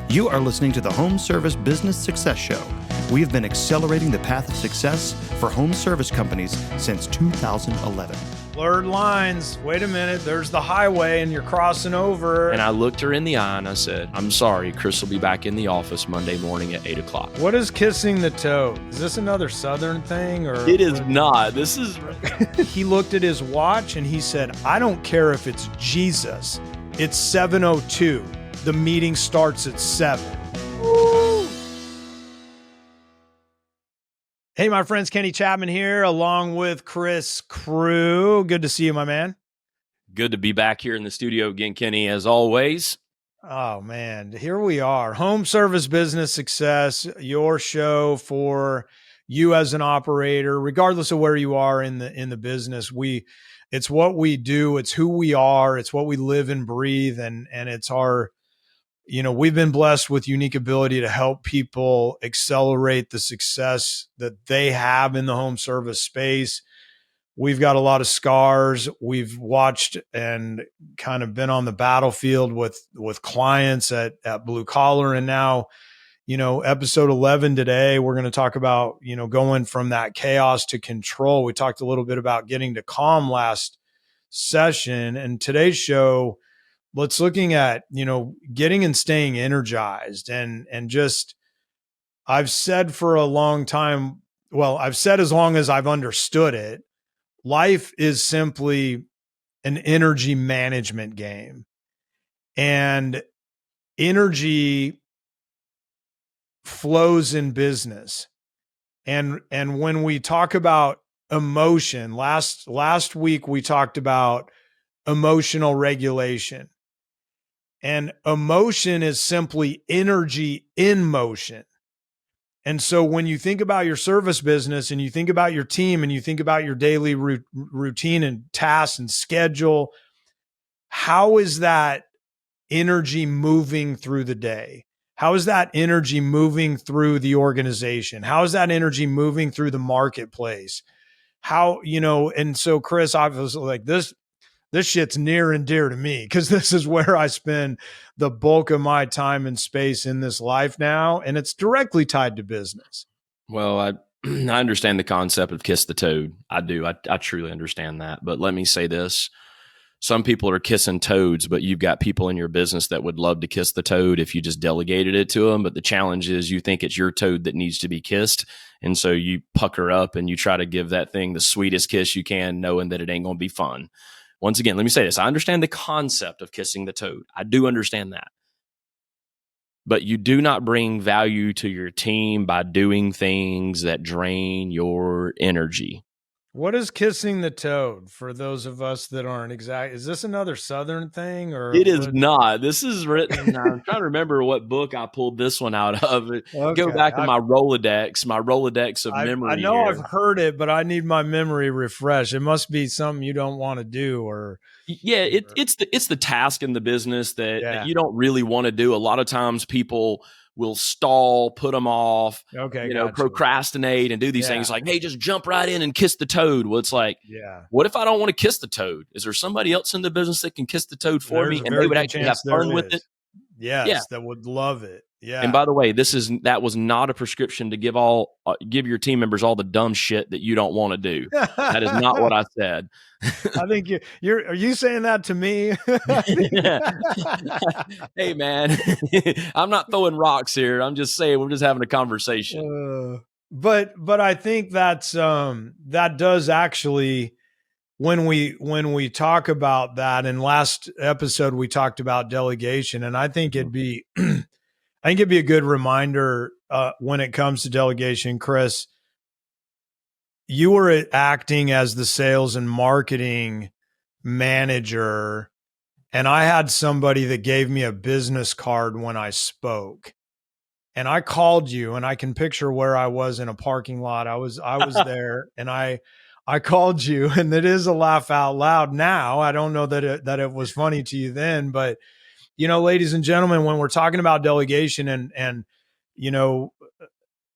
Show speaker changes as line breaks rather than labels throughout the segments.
You are listening to the Home Service Business Success Show. We have been accelerating the path of success for home service companies since 2011.
Blurred lines. Wait a minute. There's the highway and you're crossing over.
And I looked her in the eye and I said, I'm sorry, Chris will be back in the office Monday morning at 8 o'clock.
What is kissing the toe? Is this another Southern thing? Or
It is not. This is...
He looked at his watch and he said, I don't care if it's Jesus. It's 7:02. The meeting starts at 7. Woo! Hey, my friends, Kenny Chapman here, along with Chris Crew. Good to see you, my man.
Good to be back here in the studio again, Kenny, as always.
Oh, man, here we are. Home Service Business Success, your show for you as an operator, regardless of where you are in the business. It's what we do. It's who we are. It's what we live and breathe. And it's our, we've been blessed with unique ability to help people accelerate the success that they have in the home service space. We've got a lot of scars. We've watched and kind of been on the battlefield with clients at bluecollar. And now, episode 11 today, we're going to talk about, going from that chaos to control. We talked a little bit about getting to calm last session, and today's show, let's looking at, getting and staying energized and just, I've said for a long time, well, I've said as long as I've understood it, life is simply an energy management game, and energy flows in business. And when we talk about emotion, last week we talked about emotional regulation, and emotion is simply energy in motion. And so when you think about your service business and you think about your team and you think about your daily routine and tasks and schedule, how is that energy moving through the day? How is that energy moving through the organization? How is that energy moving through the marketplace? How, and so Chris, I was like, this shit's near and dear to me because this is where I spend the bulk of my time and space in this life now. And it's directly tied to business.
Well, I understand the concept of kiss the toad. I do. I truly understand that. But let me say this. Some people are kissing toads, but you've got people in your business that would love to kiss the toad if you just delegated it to them. But the challenge is you think it's your toad that needs to be kissed. And so you pucker up and you try to give that thing the sweetest kiss you can, knowing that it ain't going to be fun. Once again, let me say this. I understand the concept of kissing the toad. I do understand that. But you do not bring value to your team by doing things that drain your energy.
What is kissing the toad for those of us that aren't exact? Is this another Southern thing or?
It is not. This is written. I'm trying to remember what book I pulled this one out of. Okay. Go back to my Rolodex of memory.
I know
here.
I've heard it, but I need my memory refreshed. It must be something you don't want to do, or
yeah, it's the task in the business that you don't really want to do. A lot of times people will stall, put them off, procrastinate and do these things like, hey, just jump right in and kiss the toad. Well, it's like, what if I don't want to kiss the toad? Is there somebody else in the business that can kiss the toad for me and they would actually have fun with it?
Yes, that would love it. Yeah.
And by the way, that was not a prescription to give your team members all the dumb shit that you don't want to do. That is not what I said.
I think are you saying that to me?
Hey man, I'm not throwing rocks here. I'm just saying we're just having a conversation.
But I think that's that does actually, when we talk about that, and last episode we talked about delegation, and I think it'd be I think it'd be a good reminder when it comes to delegation, Chris. You were acting as the sales and marketing manager, and I had somebody that gave me a business card when I spoke. And I called you, and I can picture where I was in a parking lot. I was there, and I called you, and it is a laugh out loud now. I don't know that it was funny to you then, but ladies and gentlemen, when we're talking about delegation and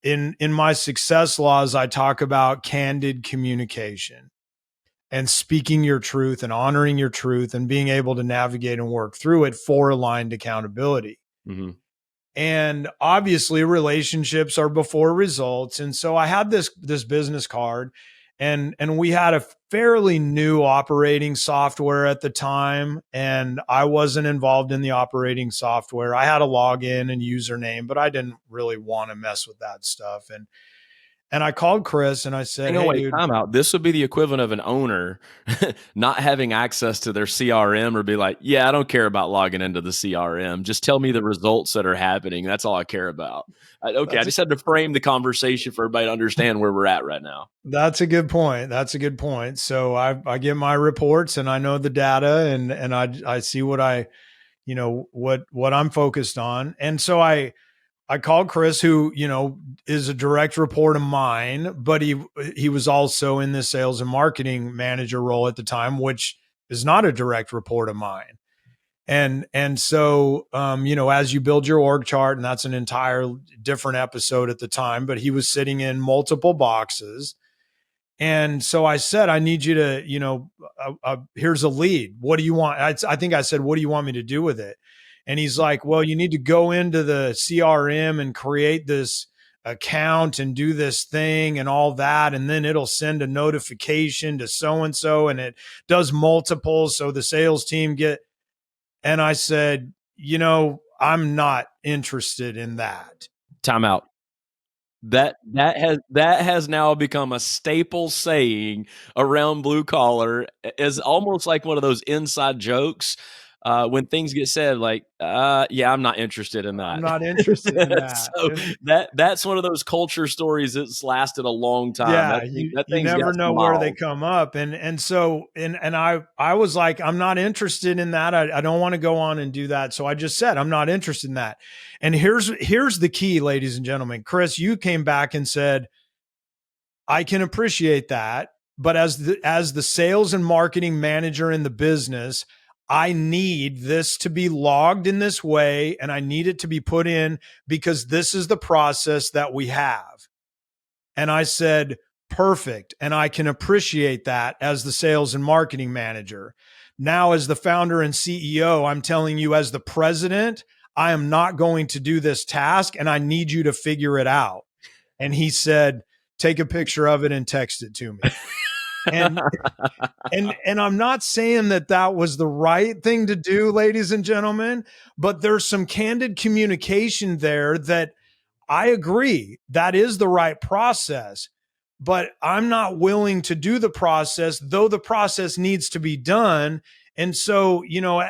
in my success laws, I talk about candid communication and speaking your truth and honoring your truth and being able to navigate and work through it for aligned accountability.
Mm-hmm.
And obviously relationships are before results. And so I had this business card, and we had a fairly new operating software at the time, and I wasn't involved in the operating software. I had a login and username, but I didn't really want to mess with that stuff. And I called Chris and I said,
Hang on,
"Hey,
wait,
dude."
time out. This would be the equivalent of an owner not having access to their CRM or be like, yeah, I don't care about logging into the CRM. Just tell me the results that are happening. That's all I care about. Okay, I
That's
just had to frame the conversation for everybody to understand where we're at right now.
That's a good point. That's a good point. So I get my reports and I know the data, and I see what what I'm focused on. And so I called Chris, who, is a direct report of mine, but he was also in the sales and marketing manager role at the time, which is not a direct report of mine. And so as you build your org chart, and that's an entire different episode at the time, but he was sitting in multiple boxes. And so I said, I need you to, here's a lead. What do you want? I think I said, what do you want me to do with it? And he's like, well, you need to go into the CRM and create this account and do this thing and all that. And then it'll send a notification to so-and-so, and it does multiples. So the sales team and I said, I'm not interested in that.
Time out. That has now become a staple saying around blue collar, is almost like one of those inside jokes when things get said, like, yeah, I'm not interested in that.
I'm not interested in that.
So that's one of those culture stories that's lasted a long time.
Yeah,
That
you
thing's
never
got
know
some
where they
miles.
come up. And I was like, I'm not interested in that. I don't want to go on and do that. So I just said, I'm not interested in that. And here's the key, ladies and gentlemen. Chris, you came back and said, I can appreciate that, but as the sales and marketing manager in the business, I need this to be logged in this way, and I need it to be put in because this is the process that we have. And I said, perfect. And I can appreciate that as the sales and marketing manager. Now, as the founder and CEO, I'm telling you, as the president, I am not going to do this task, and I need you to figure it out. And he said, take a picture of it and text it to me. And I'm not saying that was the right thing to do, ladies and gentlemen, but there's some candid communication there that I agree that is the right process, but I'm not willing to do the process, though the process needs to be done. And so,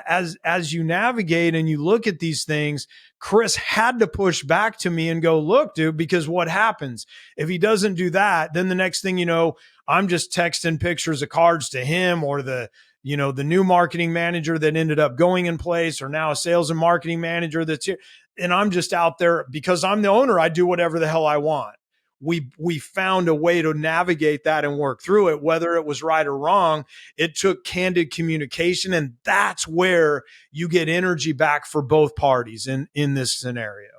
as you navigate and you look at these things, Chris had to push back to me and go, look, dude, because what happens if he doesn't do that? Then the next thing you know, I'm just texting pictures of cards to him, or the new marketing manager that ended up going in place, or now a sales and marketing manager that's here. And I'm just out there because I'm the owner. I do whatever the hell I want. We found a way to navigate that and work through it, whether it was right or wrong. It took candid communication, and that's where you get energy back for both parties in this scenario.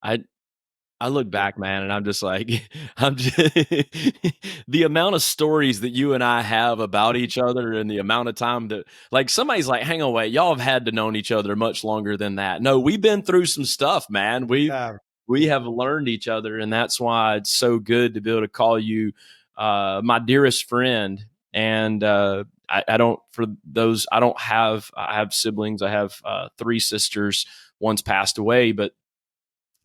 I look back, man, and I'm just like, the amount of stories that you and I have about each other, and the amount of time that, like, somebody's like, hang on, wait, y'all have had to known each other much longer than that. No, we've been through some stuff, man. We have learned each other, and that's why it's so good to be able to call you my dearest friend. And I don't have, I have siblings. I have 3 sisters. One's passed away, but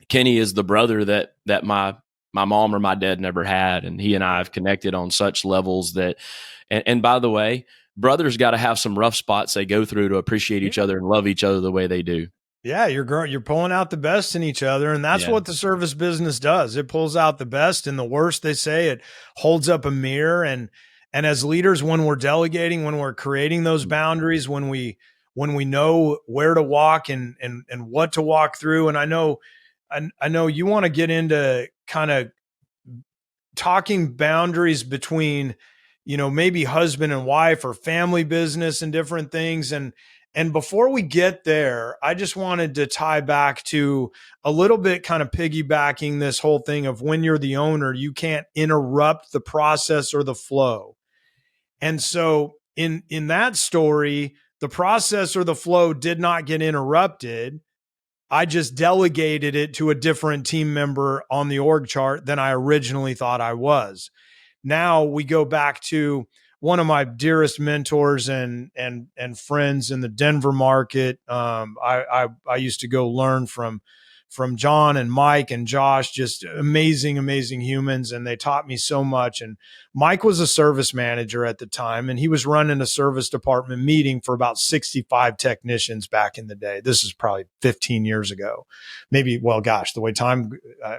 Kenny is the brother that my mom or my dad never had, and he and I have connected on such levels that. And by the way, brothers got to have some rough spots they go through to appreciate each other and love each other the way they do.
Yeah, you're pulling out the best in each other, and that's what the service business does. It pulls out the best and the worst. They say it holds up a mirror, and as leaders, when we're delegating, when we're creating those boundaries, when we know where to walk and what to walk through, and I know you want to get into kind of talking boundaries between, maybe husband and wife or family business and different things. And before we get there, I just wanted to tie back to a little bit, kind of piggybacking this whole thing of when you're the owner, you can't interrupt the process or the flow. And so in that story, the process or the flow did not get interrupted. I just delegated it to a different team member on the org chart than I originally thought I was. Now we go back to one of my dearest mentors and friends in the Denver market. I used to go learn from John and Mike and Josh, just amazing humans, and they taught me so much. And Mike was a service manager at the time, and he was running a service department meeting for about 65 technicians back in the day. This is probably 15 years ago, maybe. Well, gosh, the way time,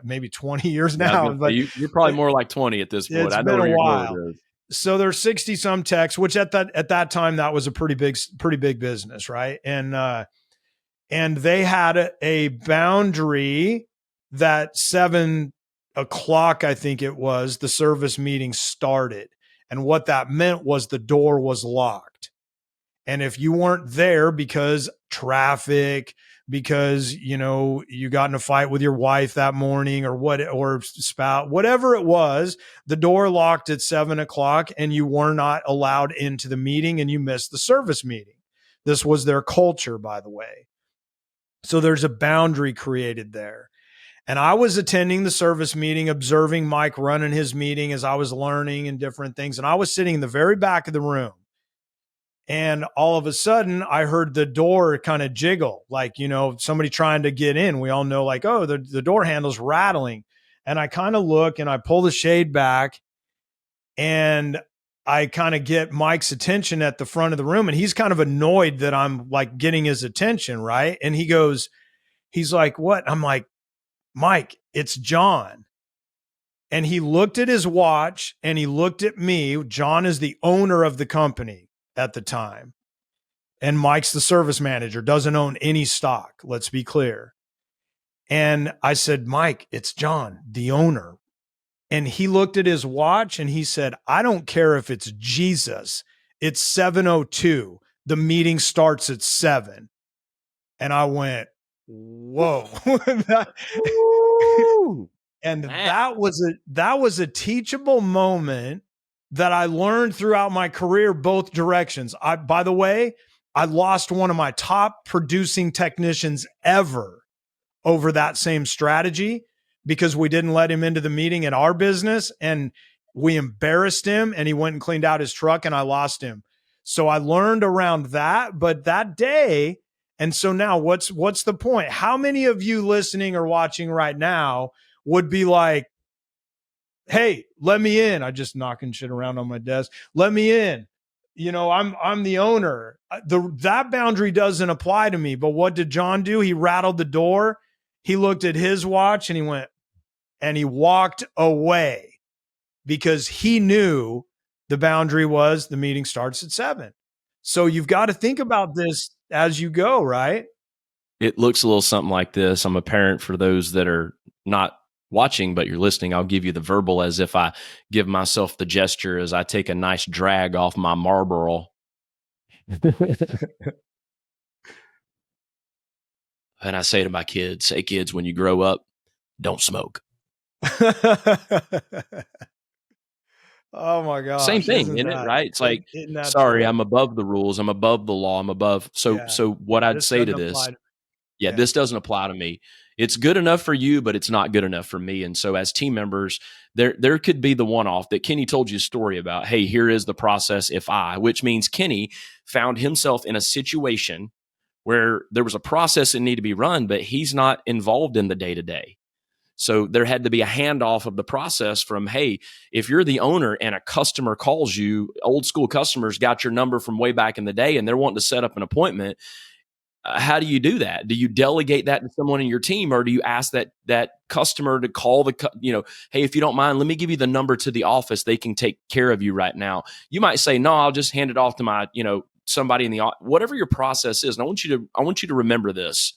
maybe 20 years now. But
you're probably more like 20 at this point.
It's been a while. So there's 60 some techs, which at that time that was a pretty big business, right? And they had a boundary that 7 o'clock, I think it was, the service meeting started. And what that meant was the door was locked. And if you weren't there because traffic, because, you got in a fight with your wife that morning or spouse, whatever it was, the door locked at 7 o'clock and you were not allowed into the meeting and you missed the service meeting. This was their culture, by the way. So there's a boundary created there. And I was attending the service meeting, observing Mike running his meeting as I was learning and different things. And I was sitting in the very back of the room. And all of a sudden I heard the door kind of jiggle, like, somebody trying to get in. We all know, like, oh, the door handle's rattling. And I kind of look and I pull the shade back and I kind of get Mike's attention at the front of the room, and he's kind of annoyed that I'm like getting his attention. Right. And he's like, what? I'm like, Mike, it's John. And he looked at his watch and he looked at me. John is the owner of the company at the time. And Mike's the service manager, doesn't own any stock. Let's be clear. And I said, Mike, it's John, the owner. And he looked at his watch and he said, I don't care if it's Jesus. It's 7:02. The meeting starts at 7. And I went, whoa. And that was a teachable moment that I learned throughout my career, both directions. By the way, I lost one of my top producing technicians ever over that same strategy, because we didn't let him into the meeting in our business and we embarrassed him and he went and cleaned out his truck and I lost him. So I learned around that, but that day. And so now what's the point? How many of you listening or watching right now would be like, hey, let me in. I just knocking shit around on my desk. Let me in. I'm the owner. That boundary doesn't apply to me. But what did John do? He rattled the door. He looked at his watch and he went, and he walked away because he knew the boundary was the meeting starts at 7. So you've got to think about this as you go, right?
It looks a little something like this. I'm a parent for those that are not watching, but you're listening. I'll give you the verbal as if I give myself the gesture as I take a nice drag off my Marlboro. And I say to my kids, hey kids, when you grow up, don't smoke.
Oh my gosh.
Same thing, isn't it? Right? It's like, sorry, true? I'm above the rules. I'm above the law. I'm above. So what I'd say to this, this doesn't apply to me. It's good enough for you, but it's not good enough for me. And so as team members, there could be the one-off that Kenny told you a story about. Hey, here is the process which means Kenny found himself in a situation where there was a process that needed to be run, but he's not involved in the day-to-day. So there had to be a handoff of the process from, hey, if you're the owner and a customer calls you, old school customers got your number from way back in the day and they're wanting to set up an appointment. How do you do that? Do you delegate that to someone in your team, or do you ask that customer to call hey, if you don't mind, let me give you the number to the office. They can take care of you right now. You might say, no, I'll just hand it off to my, somebody in the office, whatever your process is. And I want you to remember this.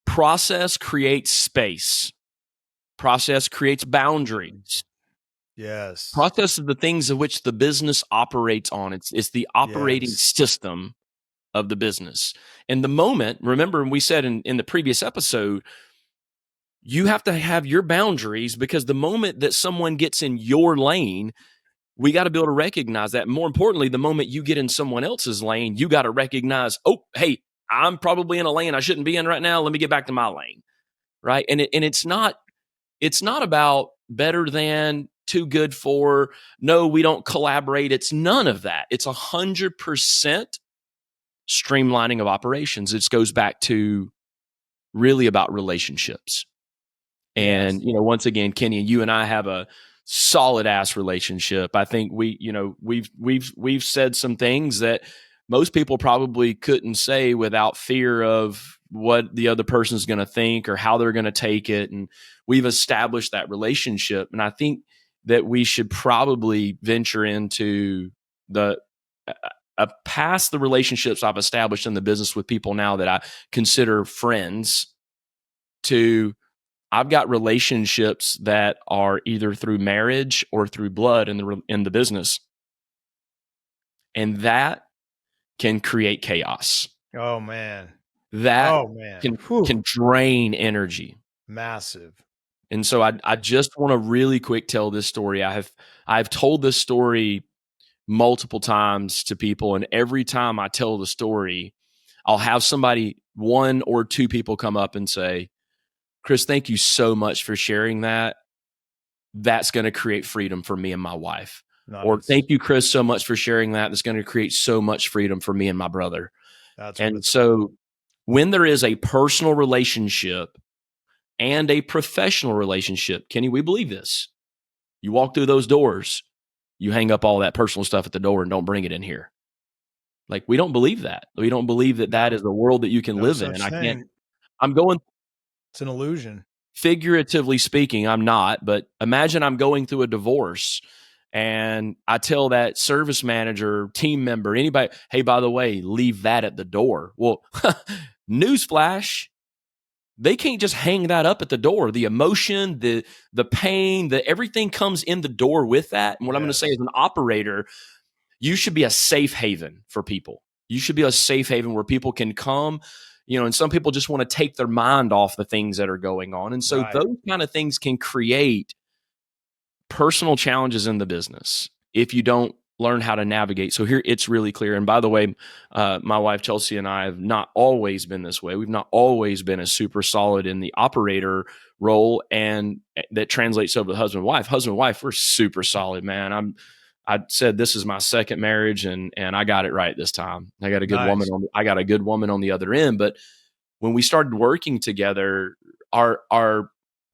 Process creates space. Process creates boundaries.
Yes.
Process is the things of which the business operates on. It's the operating system of the business. And the moment, remember we said in the previous episode, you have to have your boundaries, because the moment that someone gets in your lane, we got to be able to recognize that. More importantly, the moment you get in someone else's lane, you got to recognize, oh, hey, I'm probably in a lane I shouldn't be in right now. Let me get back to my lane. Right. And it's not about better than, too good for, no, we don't collaborate. It's none of that. It's 100% streamlining of operations. It goes back to really about relationships. And,
Yes.
Once again, Kenny, you and I have a solid ass relationship. I think we've said some things that most people probably couldn't say without fear of what the other person's going to think or how they're going to take it. And we've established that relationship. And I think that we should probably venture into the past the relationships I've established in the business with people now that I consider friends to I've got relationships that are either through marriage or through blood in the business. And that can create chaos.
Oh man.
That can drain energy.
Massive.
And so I just want to really quick tell this story. I've told this story multiple times to people, and every time I tell the story, I'll have somebody, one or two people come up and say, Chris, thank you so much for sharing that. That's going to create freedom for me and my wife. Nice. Or thank you, Chris, so much for sharing that. That's going to create so much freedom for me and my brother. And so when there is a personal relationship and a professional relationship, Kenny, we believe this. You walk through those doors, you hang up all that personal stuff at the door and don't bring it in here. Like, we don't believe that. We don't believe that that is the world that you can live in. And
it's an illusion.
Figuratively speaking, I'm not, but imagine I'm going through a divorce and I tell that service manager, team member, anybody, hey, by the way, leave that at the door. Well, newsflash, they can't just hang that up at the door. The emotion, the pain, everything comes in the door with that. And what I'm going to say as an operator, you should be a safe haven for people. You should be a safe haven where people can come, and some people just want to take their mind off the things that are going on. And so those kind of things can create personal challenges in the business if you don't learn how to navigate. So here it's really clear. And by the way, my wife, Chelsea, and I have not always been this way. We've not always been as super solid in the operator role. And that translates over to husband and wife. Husband and wife, we're super solid, man. I said this is my second marriage, and I got it right this time. I got a good woman on the other end. But when we started working together, our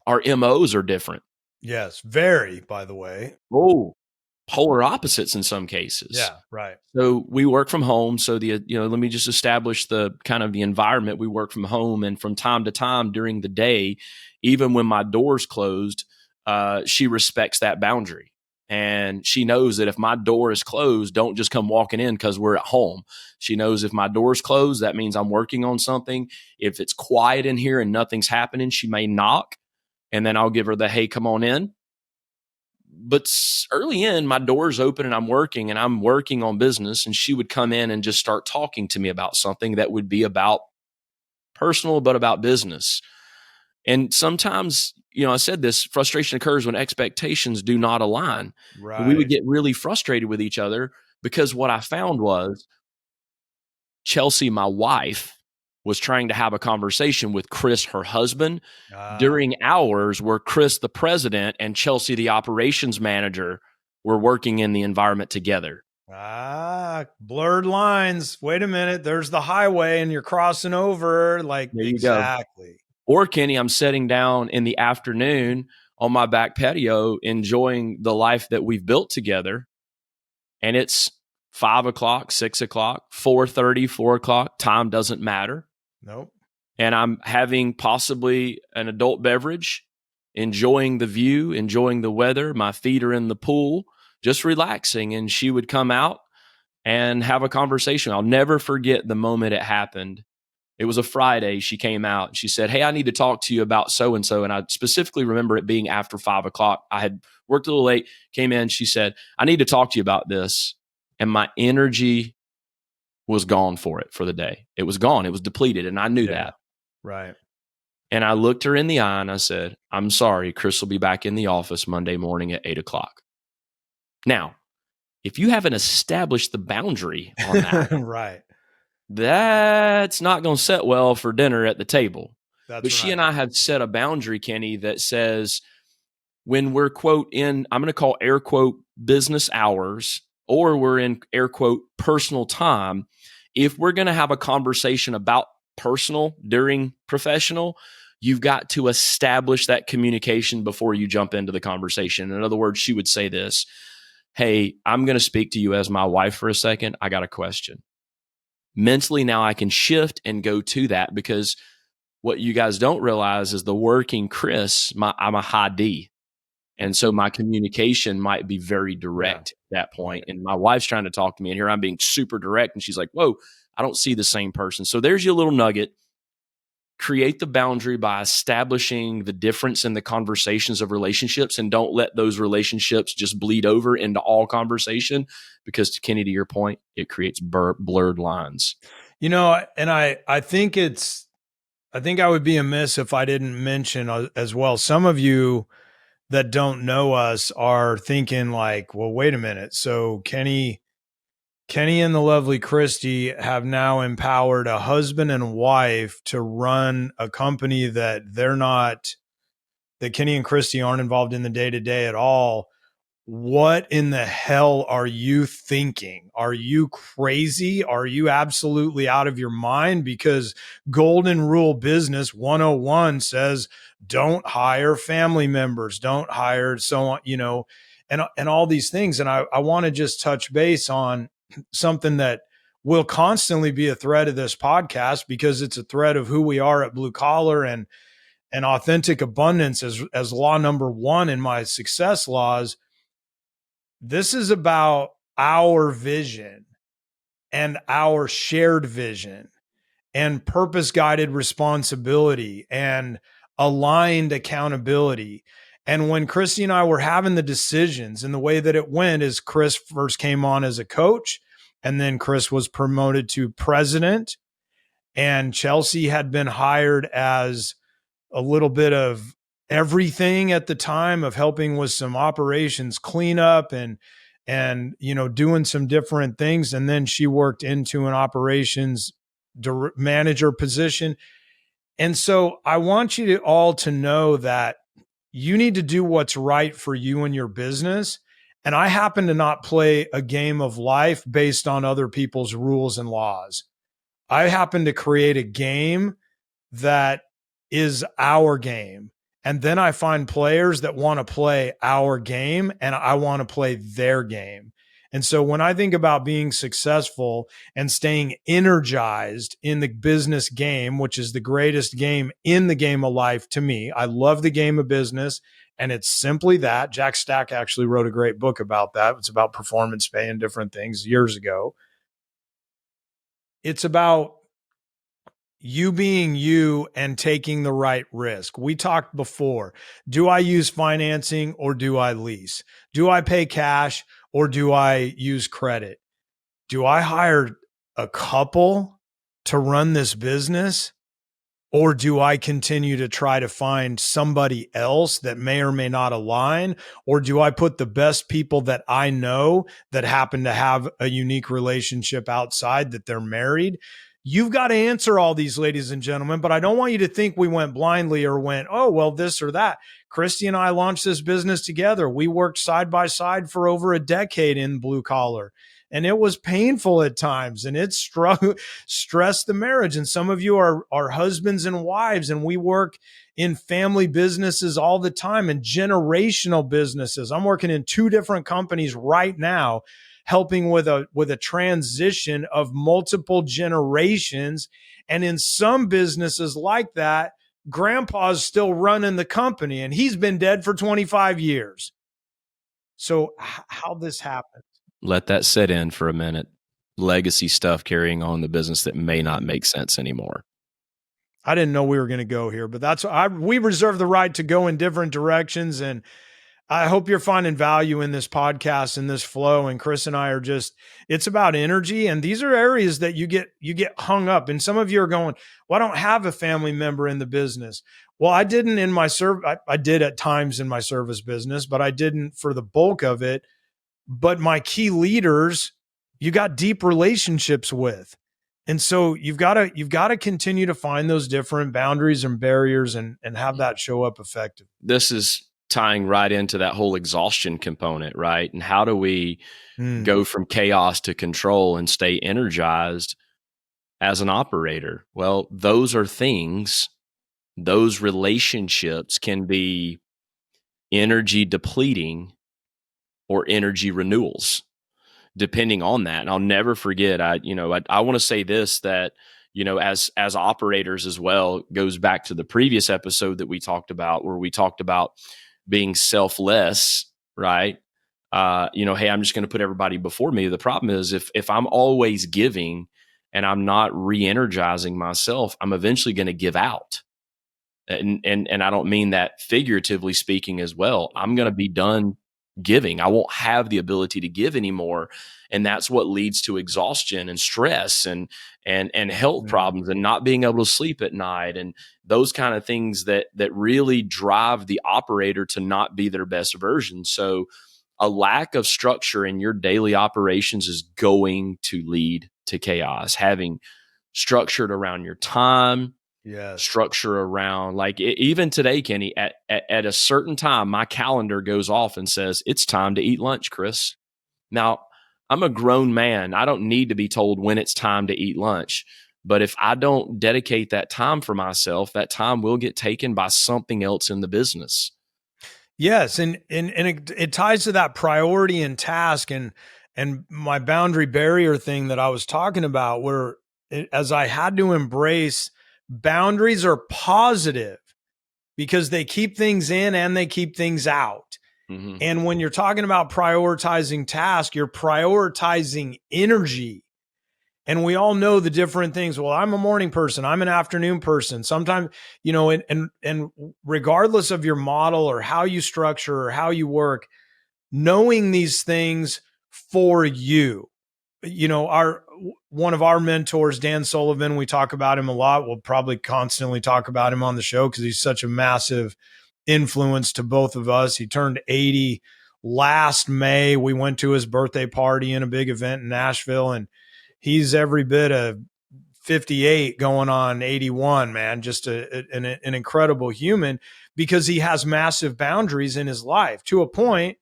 MOs are different.
Yes, very. By the way,
polar opposites in some cases.
Yeah, right.
So we work from home. So let me just establish the kind of the environment. We work from home, and from time to time during the day, even when my door's closed, she respects that boundary. And she knows that if my door is closed, don't just come walking in because we're at home. She knows if my door's closed, that means I'm working on something. If it's quiet in here and nothing's happening, she may knock, and then I'll give her the, hey, come on in. But early in, my door's open and I'm working on business, and she would come in and just start talking to me about something that would be about personal, but about business. And sometimes, I said this, frustration occurs when expectations do not align. Right. We would get really frustrated with each other because what I found was Chelsea, my wife, was trying to have a conversation with Chris, her husband, during hours where Chris, the president, and Chelsea, the operations manager, were working in the environment together.
Blurred lines. Wait a minute. There's the highway and you're crossing over. Like, exactly.
Or Kenny, I'm sitting down in the afternoon on my back patio, enjoying the life that we've built together. And it's 5 o'clock, 6 o'clock, 4:30, 4 o'clock. Time doesn't matter.
Nope.
And I'm having possibly an adult beverage, enjoying the view, enjoying the weather. My feet are in the pool, just relaxing. And she would come out and have a conversation. I'll never forget the moment it happened. It was a Friday. She came out and she said, hey, I need to talk to you about so-and-so. And I specifically remember it being after 5 o'clock. I had worked a little late, came in. She said, I need to talk to you about this. And my energy was gone for the day. It was gone. It was depleted. And I knew that.
Right.
And I looked her in the eye and I said, I'm sorry, Chris will be back in the office Monday morning at 8 o'clock. Now, if you haven't established the boundary on that,
right.
that's not going to set well for dinner at the table.
That's
But she
right.
and I have set a boundary, Kenny, that says when we're, quote, in, I'm going to call air quote business hours, or we're in air quote personal time, if we're going to have a conversation about personal during professional, you've got to establish that communication before you jump into the conversation. In other words, she would say this: hey, I'm going to speak to you as my wife for a second. I got a question. Mentally, now I can shift and go to that, because what you guys don't realize is the working Chris, I'm a high D. And so my communication might be very direct at that point. And my wife's trying to talk to me, and here I'm being super direct. And she's like, whoa, I don't see the same person. So there's your little nugget. Create the boundary by establishing the difference in the conversations of relationships, and don't let those relationships just bleed over into all conversation, because, to Kenny, to your point, it creates blurred lines.
And I think I would be amiss if I didn't mention as well, some of you that don't know us are thinking like, well, wait a minute. So Kenny and the lovely Christy have now empowered a husband and wife to run a company that Kenny and Christy aren't involved in the day-to-day at all. What in the hell are you thinking? Are you crazy? Are you absolutely out of your mind? Because Golden Rule Business 101 says, don't hire family members, don't hire so on, and all these things. And I want to just touch base on something that will constantly be a thread of this podcast, because it's a thread of who we are at Blue Collar, and authentic abundance as law number one in my success laws. This is about our vision and our shared vision and purpose-guided responsibility and aligned accountability. And when Christy and I were having the decisions, and the way that it went is Chris first came on as a coach, and then Chris was promoted to president, and Chelsea had been hired as a little bit of everything at the time, of helping with some operations cleanup and doing some different things. And then she worked into an operations manager position. And so I want you all to know that you need to do what's right for you and your business. And I happen to not play a game of life based on other people's rules and laws. I happen to create a game that is our game. And then I find players that want to play our game, and I want to play their game. And so when I think about being successful and staying energized in the business game, which is the greatest game in the game of life to me, I love the game of business. And it's simply that. Jack Stack actually wrote a great book about that. It's about performance pay and different things years ago. It's about you being you and taking the right risk. We talked before. Do I use financing or do I lease? Do I pay cash or do I use credit? Do I hire a couple to run this business, or do I continue to try to find somebody else that may or may not align? Or do I put the best people that I know that happen to have a unique relationship outside, that they're married? You've got to answer all these, ladies and gentlemen, but I don't want you to think we went blindly or went, oh, well, this or that. Christy and I launched this business together. We worked side by side for over a decade in Blue Collar, and it was painful at times, and it stressed the marriage. And some of you are husbands and wives, and we work in family businesses all the time, and generational businesses. I'm working in 2 different companies right now, helping with a transition of multiple generations. And in some businesses like that, grandpa's still running the company, and he's been dead for 25 years. So how this happened?
Let that set in for a minute. Legacy stuff carrying on the business that may not make sense anymore.
I didn't know we were going to go here, but we reserve the right to go in different directions. And I hope you're finding value in this podcast and this flow. And Chris and I are it's about energy. And these are areas that you get hung up. And some of you are going, well, I don't have a family member in the business. Well, I didn't in my I did at times in my service business, but I didn't for the bulk of it. But my key leaders, you got deep relationships with. And so you've got to continue to find those different boundaries and barriers and have that show up effective.
This is tying right into that whole exhaustion component, right? And how do we go from chaos to control and stay energized as an operator? Well, those are things, those relationships can be energy depleting or energy renewals, depending on that. And I'll never forget, I want to say this, that, as operators as well, goes back to the previous episode that we talked about, where we talked about being selfless, right? Hey, I'm just going to put everybody before me. The problem is if I'm always giving and I'm not re-energizing myself, I'm eventually going to give out. And I don't mean that figuratively speaking as well. I'm going to be done giving. I won't have the ability to give anymore. And that's what leads to exhaustion and stress and health problems and not being able to sleep at night and those kind of things that really drive the operator to not be their best version. So a lack of structure in your daily operations is going to lead to chaos. Having structured around your time, structure around, like even today, Kenny, at a certain time, my calendar goes off and says, it's time to eat lunch, Chris. Now, I'm a grown man. I don't need to be told when it's time to eat lunch. But if I don't dedicate that time for myself, that time will get taken by something else in the business.
Yes. And it ties to that priority and task and my boundary barrier thing that I was talking about, where as I had to embrace, boundaries are positive because they keep things in and they keep things out. Mm-hmm. And when you're talking about prioritizing tasks, you're prioritizing energy. And we all know the different things. Well, I'm a morning person. I'm an afternoon person. Sometimes, and regardless of your model or how you structure or how you work, knowing these things for you, one of our mentors, Dan Sullivan, we talk about him a lot. We'll probably constantly talk about him on the show because he's such a massive influence to both of us. He turned 80 last May. We went to his birthday party in a big event in Nashville, and he's every bit of 58 going on 81, man. Just an incredible human because he has massive boundaries in his life to a point.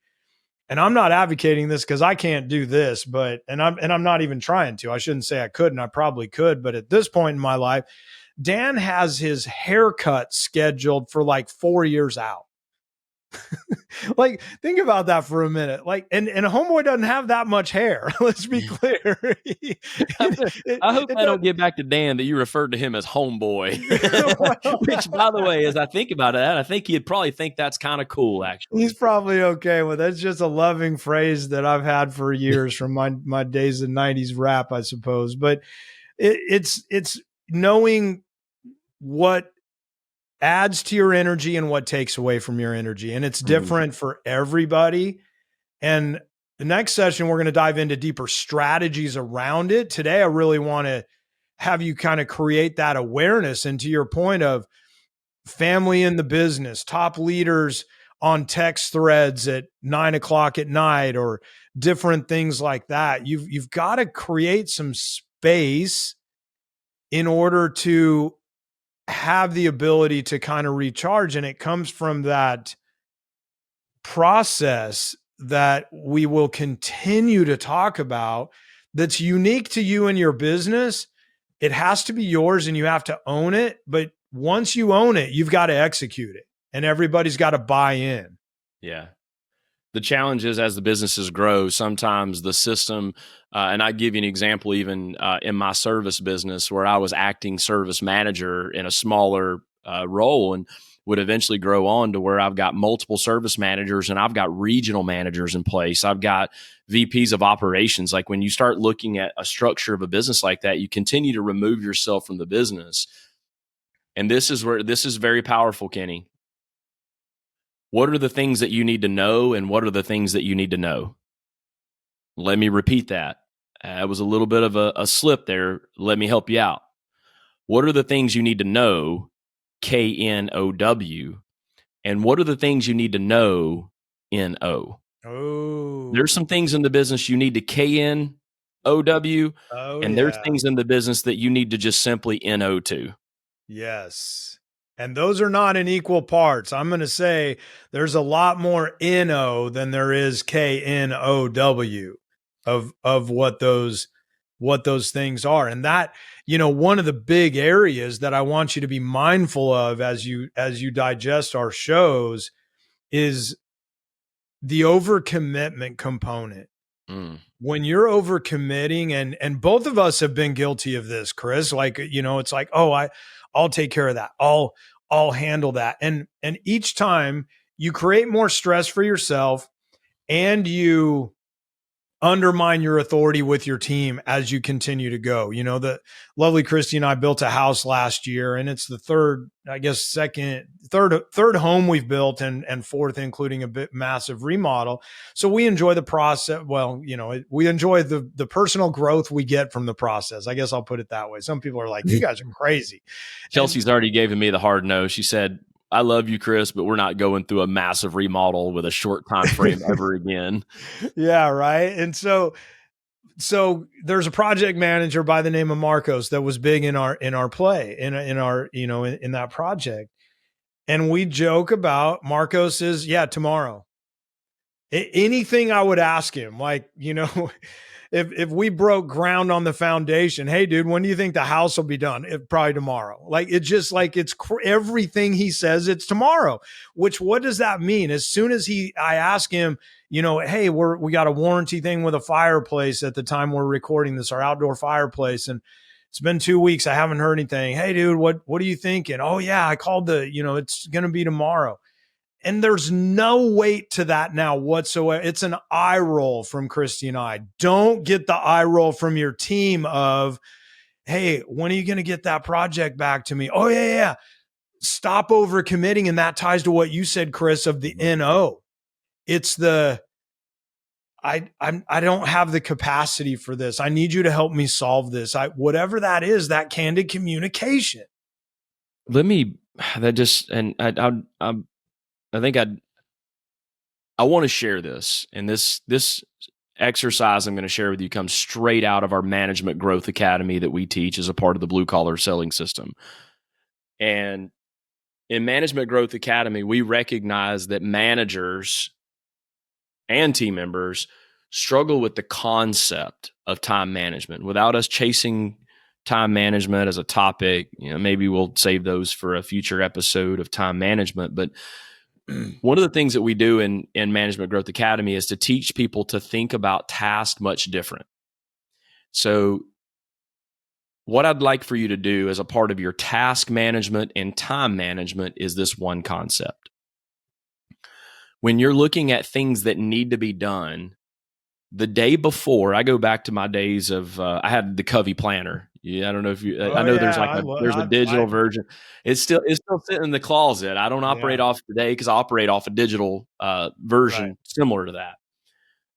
And I'm not advocating this because I can't do this, but I'm not even trying to. I shouldn't say I couldn't. I probably could, but at this point in my life, Dan has his haircut scheduled for like 4 years out. Like, think about that for a minute. Like, and a homeboy doesn't have that much hair. Let's be clear.
I hope I don't get back to Dan that you referred to him as homeboy. Which, by the way, as I think about it, I think he'd probably think that's kind of cool, actually.
He's probably okay with it. It's just a loving phrase that I've had for years from my days of 90s rap, I suppose. But it's knowing what adds to your energy and what takes away from your energy. And it's different for everybody. And the next session, we're going to dive into deeper strategies around it. Today, I really want to have you kind of create that awareness. And to your point of family in the business, top leaders on text threads at 9:00 at night, or different things like that. You've got to create some space in order to have the ability to kind of recharge. And it comes from that process that we will continue to talk about that's unique to you and your business. It has to be yours and you have to own it. But once you own it, you've got to execute it and everybody's got to buy in.
Yeah. The challenge is, as the businesses grow, sometimes the system, and I give you an example, even in my service business, where I was acting service manager in a smaller role, and would eventually grow on to where I've got multiple service managers and I've got regional managers in place. I've got VPs of operations. Like, when you start looking at a structure of a business like that, you continue to remove yourself from the business. And this is very powerful, Kenny. What are the things that you need to know, and what are the things that you need to know? Let me repeat that. It was a little bit of a slip there. Let me help you out. What are the things you need to know, KNOW, and what are the things you need to know, NO?
Oh,
There's some things in the business you need to KN, OW.
Oh,
And there's
yeah.
things in the business that you need to just simply NO to.
Yes. And those are not in equal parts. I'm going to say there's a lot more NO than there is KNOW of what those things are. And that, one of the big areas that I want you to be mindful of as you digest our shows is the overcommitment component.
Mm.
When you're overcommitting, and both of us have been guilty of this, Chris, like, it's like, oh, I'll take care of that. I'll handle that. And each time you create more stress for yourself, and you undermine your authority with your team as you continue to go. The lovely Christy and I built a house last year, and it's the third home we've built, and fourth, including a bit massive remodel. So we enjoy the process. Well, we enjoy the personal growth we get from the process. I guess I'll put it that way. Some people are like, you guys are crazy.
Chelsea's already given me the hard no. She said, I love you, Chris, but we're not going through a massive remodel with a short time frame ever again.
Yeah, right. And so there's a project manager by the name of Marcos that was big in our play, in that project. And we joke about Marcos is, yeah, tomorrow. Anything I would ask him, like, if we broke ground on the foundation, hey, dude, when do you think the house will be done? Probably tomorrow. Like, it's just like, everything he says, it's tomorrow. Which, what does that mean? As soon as I ask him, hey, we got a warranty thing with a fireplace at the time we're recording this, our outdoor fireplace, and it's been 2 weeks. I haven't heard anything. Hey, dude, what are you thinking? Oh yeah, I called it's going to be tomorrow. And there's no weight to that now whatsoever. It's an eye roll from Christy and I. Don't get the eye roll from your team of, hey, when are you going to get that project back to me? Oh, yeah. Stop overcommitting. And that ties to what you said, Chris, of the NO. It's the, I don't have the capacity for this. I need you to help me solve this. Whatever that is, that candid communication.
I think I want to share this, and this exercise I'm going to share with you comes straight out of our Management Growth Academy that we teach as a part of the blue collar selling system. And in Management Growth Academy, we recognize that managers and team members struggle with the concept of time management. Without us chasing time management as a topic, maybe we'll save those for a future episode of time management, but one of the things that we do in Management Growth Academy is to teach people to think about tasks much different. So what I'd like for you to do as a part of your task management and time management is this one concept. When you're looking at things that need to be done, the day before, I go back to my days of, I had the Covey planner. Yeah, I don't know if you. I know there's a digital version. It's still sitting in the closet. I don't operate off today because I operate off a digital version similar to that.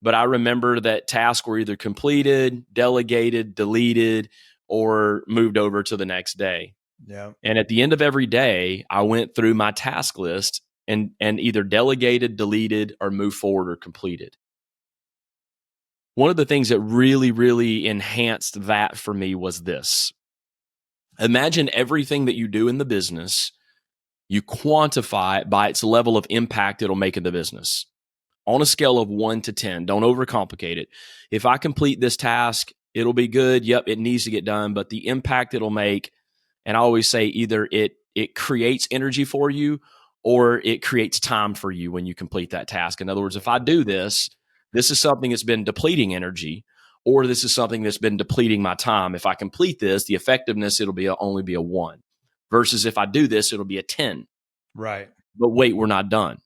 But I remember that tasks were either completed, delegated, deleted, or moved over to the next day.
Yeah.
And at the end of every day, I went through my task list and either delegated, deleted, or moved forward or completed. One of the things that really, really enhanced that for me was this. Imagine everything that you do in the business, you quantify it by its level of impact it'll make in the business. On a scale of 1 to 10, don't overcomplicate it. If I complete this task, it'll be good. Yep, it needs to get done, but the impact it'll make, and I always say either it creates energy for you or it creates time for you when you complete that task. In other words, if I do this is something that's been depleting energy, or this is something that's been depleting my time. If I complete this, the effectiveness, it'll only be a 1. Versus if I do this, it'll be a 10.
Right.
But wait, we're not done.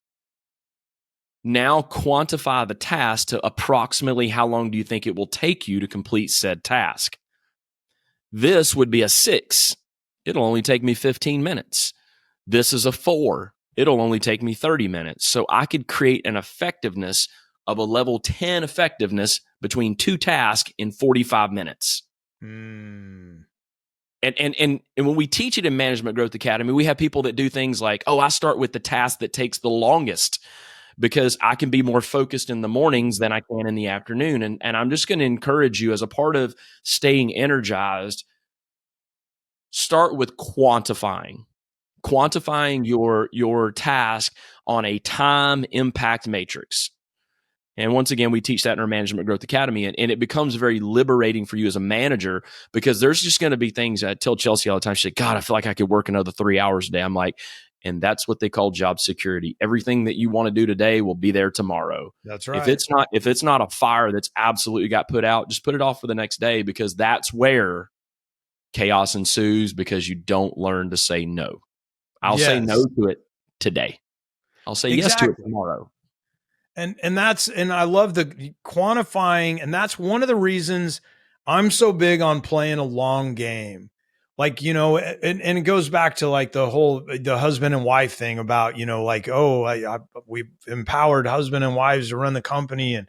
Now quantify the task to approximately how long do you think it will take you to complete said task. This would be a 6. It'll only take me 15 minutes. This is a 4. It'll only take me 30 minutes. So I could create an effectiveness of a level 10 effectiveness between 2 tasks in 45 minutes. And when we teach it in Management Growth Academy, we have people that do things like, I start with the task that takes the longest because I can be more focused in the mornings than I can in the afternoon. And I'm just going to encourage you, as a part of staying energized, start with quantifying your task on a time impact matrix. And once again, we teach that in our Management Growth Academy, and it becomes very liberating for you as a manager, because there's just going to be things. I tell Chelsea all the time. She said, God, I feel like I could work another 3 hours a day. I'm like, and that's what they call job security. Everything that you want to do today will be there tomorrow.
That's right.
If it's not a fire that's absolutely got put out, just put it off for the next day, because that's where chaos ensues, because you don't learn to say no. I'll say no to it today. I'll say yes to it tomorrow.
And I love the quantifying. And that's one of the reasons I'm so big on playing a long game. Like, and it goes back to like the husband and wife thing about, like, we've empowered husband and wives to run the company. And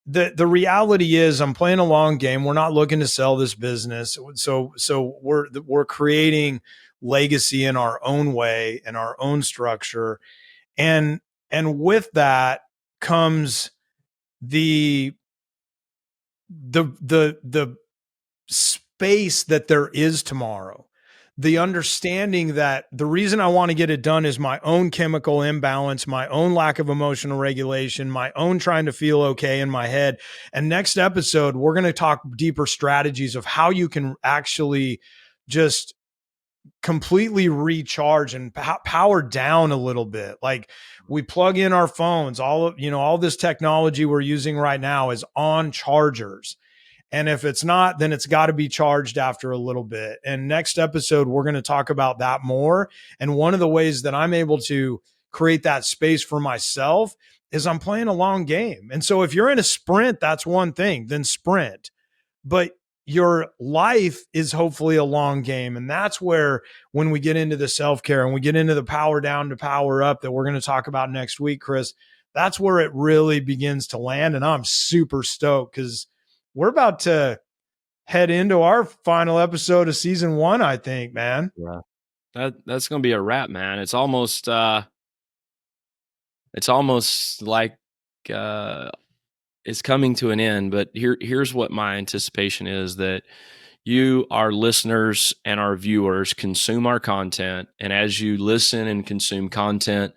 the reality is I'm playing a long game. We're not looking to sell this business. So we're creating legacy in our own way and our own structure. And with that comes the space that there is tomorrow, the understanding that the reason I want to get it done is my own chemical imbalance, my own lack of emotional regulation, my own trying to feel okay in my head. And next episode, we're going to talk deeper strategies of how you can actually just completely recharge and power down a little bit. Like, we plug in our phones, all this technology we're using right now is on chargers. And if it's not, then it's got to be charged after a little bit. And next episode, we're going to talk about that more. And one of the ways that I'm able to create that space for myself is I'm playing a long game. And so if you're in a sprint, that's one thing, then sprint. But your life is hopefully a long game. And that's where, when we get into the self-care and we get into the power down to power up that we're going to talk about next week, Chris, that's where it really begins to land. And I'm super stoked because we're about to head into our final episode of season 1, I think, man.
Yeah. That's going to be a wrap, man. It's almost like it's coming to an end, but here's what my anticipation is: that you, our listeners and our viewers, consume our content. And as you listen and consume content,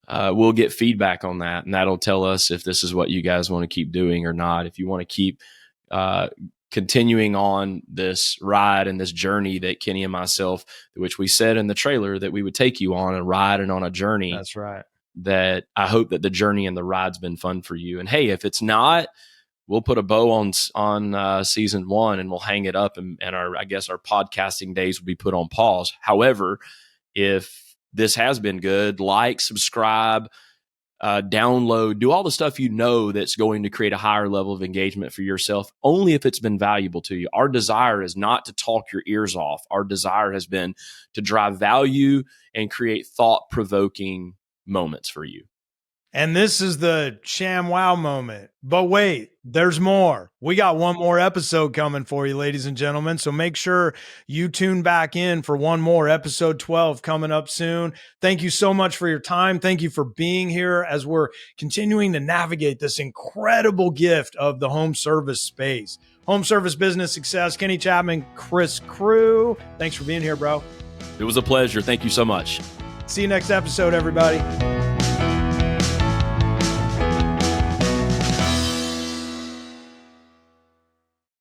we'll get feedback on that. And that'll tell us if this is what you guys want to keep doing or not. If you want to keep continuing on this ride and this journey that Kenny and myself, which we said in the trailer that we would take you on, a ride and on a journey.
That's right.
That I hope that the journey and the ride's been fun for you. And hey, if it's not, we'll put a bow on season 1 and we'll hang it up, and our podcasting days will be put on pause. However, if this has been good, like, subscribe, download, do all the stuff that's going to create a higher level of engagement for yourself, only if it's been valuable to you. Our desire is not to talk your ears off. Our desire has been to drive value and create thought-provoking moments for you.
And this is the sham wow moment. But wait, there's more. We got one more episode coming for you, ladies and gentlemen. So make sure you tune back in for one more, episode 12 coming up soon. Thank you so much for your time. Thank you for being here as we're continuing to navigate this incredible gift of the home service space. Home service business success. Kenny Chapman, Chris Crew. Thanks for being here, bro.
It was a pleasure. Thank you so much.
See you next episode, everybody.